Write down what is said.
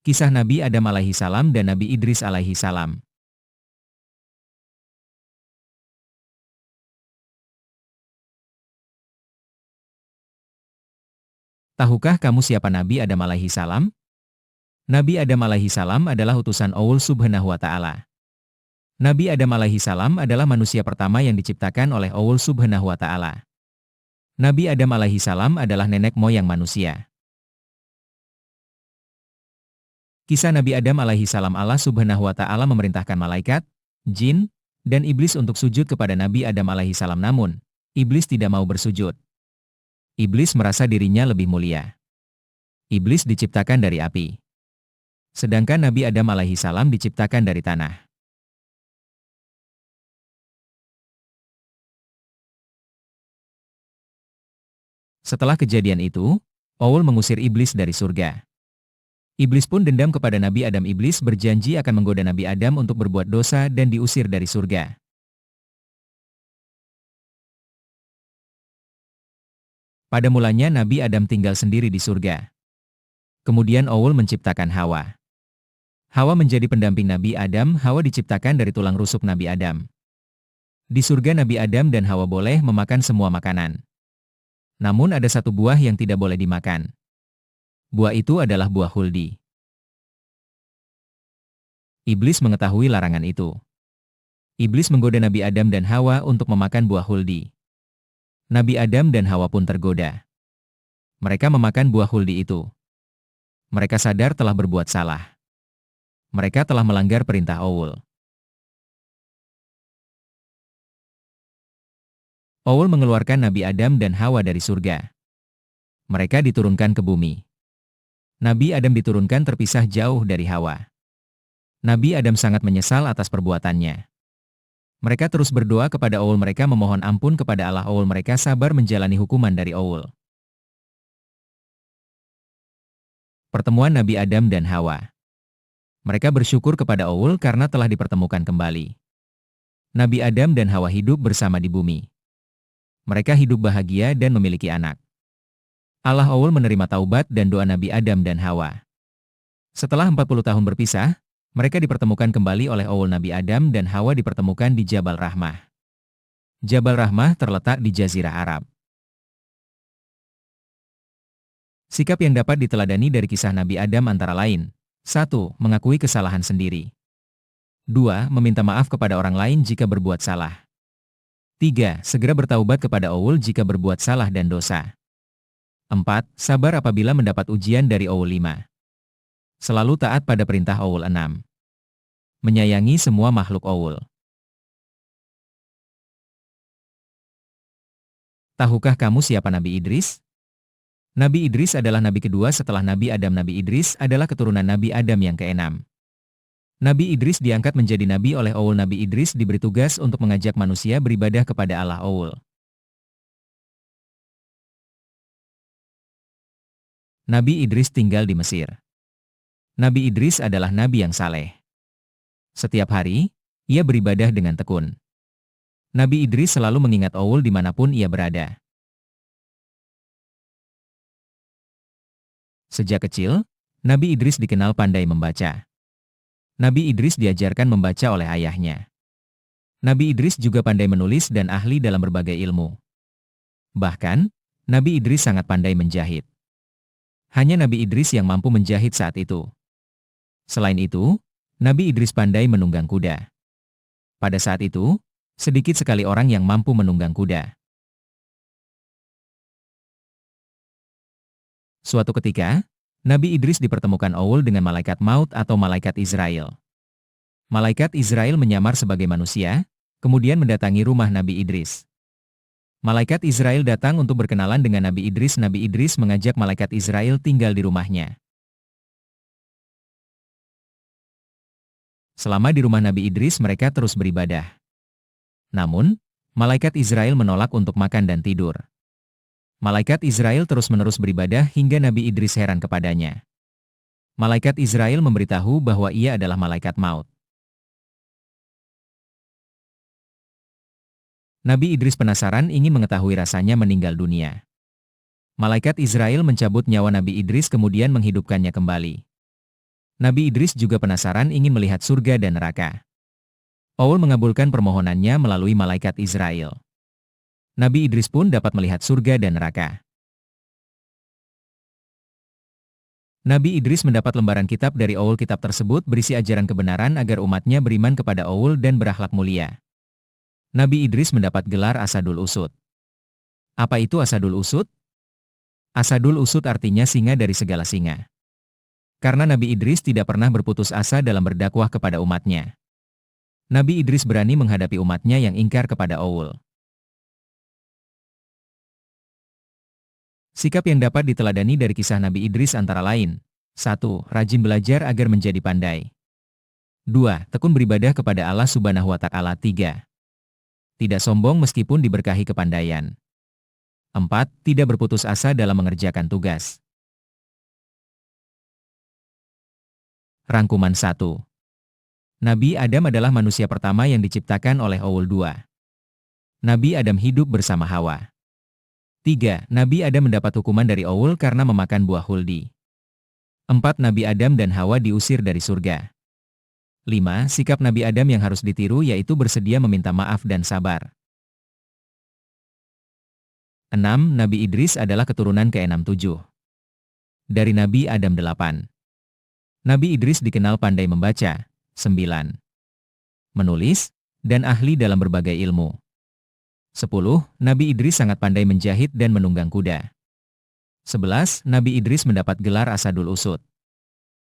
Kisah Nabi Adam alaihi salam dan Nabi Idris alaihi salam. Tahukah kamu siapa Nabi Adam alaihi salam? Nabi Adam alaihi salam adalah utusan Allah Subhanahu wa taala. Nabi Adam alaihi salam adalah manusia pertama yang diciptakan oleh Allah Subhanahu wa taala. Nabi Adam alaihi salam adalah nenek moyang manusia. Kisah Nabi Adam alaihi salam. Allah Subhanahu wa taala memerintahkan malaikat, jin, dan iblis untuk sujud kepada Nabi Adam alaihi salam, namun iblis tidak mau bersujud. Iblis merasa dirinya lebih mulia. Iblis diciptakan dari api. Sedangkan Nabi Adam alaihi salam diciptakan dari tanah. Setelah kejadian itu, Allah mengusir iblis dari surga. Iblis pun dendam kepada Nabi Adam. Iblis berjanji akan menggoda Nabi Adam untuk berbuat dosa dan diusir dari surga. Pada mulanya Nabi Adam tinggal sendiri di surga. Kemudian Allah menciptakan Hawa. Hawa menjadi pendamping Nabi Adam. Hawa diciptakan dari tulang rusuk Nabi Adam. Di surga Nabi Adam dan Hawa boleh memakan semua makanan. Namun ada satu buah yang tidak boleh dimakan. Buah itu adalah buah huldi. Iblis mengetahui larangan itu. Iblis menggoda Nabi Adam dan Hawa untuk memakan buah huldi. Nabi Adam dan Hawa pun tergoda. Mereka memakan buah huldi itu. Mereka sadar telah berbuat salah. Mereka telah melanggar perintah Allah. Allah mengeluarkan Nabi Adam dan Hawa dari surga. Mereka diturunkan ke bumi. Nabi Adam diturunkan terpisah jauh dari Hawa. Nabi Adam sangat menyesal atas perbuatannya. Mereka terus berdoa kepada Allah. Mereka memohon ampun kepada Allah. Mereka sabar menjalani hukuman dari Allah. Pertemuan Nabi Adam dan Hawa. Mereka bersyukur kepada Allah karena telah dipertemukan kembali. Nabi Adam dan Hawa hidup bersama di bumi. Mereka hidup bahagia dan memiliki anak. Allah menerima taubat dan doa Nabi Adam dan Hawa. Setelah 40 tahun berpisah, mereka dipertemukan kembali oleh Allah. Nabi Adam dan Hawa dipertemukan di Jabal Rahmah. Jabal Rahmah terletak di Jazirah Arab. Sikap yang dapat diteladani dari kisah Nabi Adam antara lain: 1. Mengakui kesalahan sendiri. 2. Meminta maaf kepada orang lain jika berbuat salah. 3. Segera bertaubat kepada Allah jika berbuat salah dan dosa. 4. Sabar apabila mendapat ujian dari Allah. 5. Selalu taat pada perintah Allah. 6. Menyayangi semua makhluk Allah. Tahukah kamu siapa Nabi Idris? Nabi Idris adalah nabi kedua setelah Nabi Adam. Nabi Idris adalah keturunan Nabi Adam yang keenam. Nabi Idris diangkat menjadi nabi oleh Allah. Nabi Idris diberi tugas untuk mengajak manusia beribadah kepada Allah. Nabi Idris tinggal di Mesir. Nabi Idris adalah nabi yang saleh. Setiap hari, ia beribadah dengan tekun. Nabi Idris selalu mengingat Allah dimanapun ia berada. Sejak kecil, Nabi Idris dikenal pandai membaca. Nabi Idris diajarkan membaca oleh ayahnya. Nabi Idris juga pandai menulis dan ahli dalam berbagai ilmu. Bahkan, Nabi Idris sangat pandai menjahit. Hanya Nabi Idris yang mampu menjahit saat itu. Selain itu, Nabi Idris pandai menunggang kuda. Pada saat itu, sedikit sekali orang yang mampu menunggang kuda. Suatu ketika, Nabi Idris dipertemukan Allah dengan malaikat maut atau malaikat Israel. Malaikat Israel menyamar sebagai manusia, kemudian mendatangi rumah Nabi Idris. Malaikat Israel datang untuk berkenalan dengan Nabi Idris. Nabi Idris mengajak malaikat Israel tinggal di rumahnya. Selama di rumah Nabi Idris mereka terus beribadah. Namun, malaikat Israel menolak untuk makan dan tidur. Malaikat Israel terus-menerus beribadah hingga Nabi Idris heran kepadanya. Malaikat Israel memberitahu bahwa ia adalah malaikat maut. Nabi Idris penasaran ingin mengetahui rasanya meninggal dunia. Malaikat Israel mencabut nyawa Nabi Idris kemudian menghidupkannya kembali. Nabi Idris juga penasaran ingin melihat surga dan neraka. Owl mengabulkan permohonannya melalui malaikat Israel. Nabi Idris pun dapat melihat surga dan neraka. Nabi Idris mendapat lembaran kitab dari Owl. Kitab tersebut berisi ajaran kebenaran agar umatnya beriman kepada Owl dan berakhlak mulia. Nabi Idris mendapat gelar Asadul Usud. Apa itu Asadul Usud? Asadul Usud artinya singa dari segala singa. Karena Nabi Idris tidak pernah berputus asa dalam berdakwah kepada umatnya. Nabi Idris berani menghadapi umatnya yang ingkar kepada Owl. Sikap yang dapat diteladani dari kisah Nabi Idris antara lain. 1. Rajin belajar agar menjadi pandai. 2. Tekun beribadah kepada Allah Subhanahu wa Ta'ala. 3. Tidak sombong meskipun diberkahi kepandaian. 4. Tidak berputus asa dalam mengerjakan tugas. Rangkuman 1. Nabi Adam adalah manusia pertama yang diciptakan oleh Owl. 2. Nabi Adam hidup bersama Hawa. 3. Nabi Adam mendapat hukuman dari Owl karena memakan buah huldi. 4. Nabi Adam dan Hawa diusir dari surga. 5. Sikap Nabi Adam yang harus ditiru yaitu bersedia meminta maaf dan sabar. 6. Nabi Idris adalah keturunan ke-67 dari Nabi Adam. 8. Nabi Idris dikenal pandai membaca. 9. Menulis, dan ahli dalam berbagai ilmu. 10. Nabi Idris sangat pandai menjahit dan menunggang kuda. 11. Nabi Idris mendapat gelar Asadul Usud.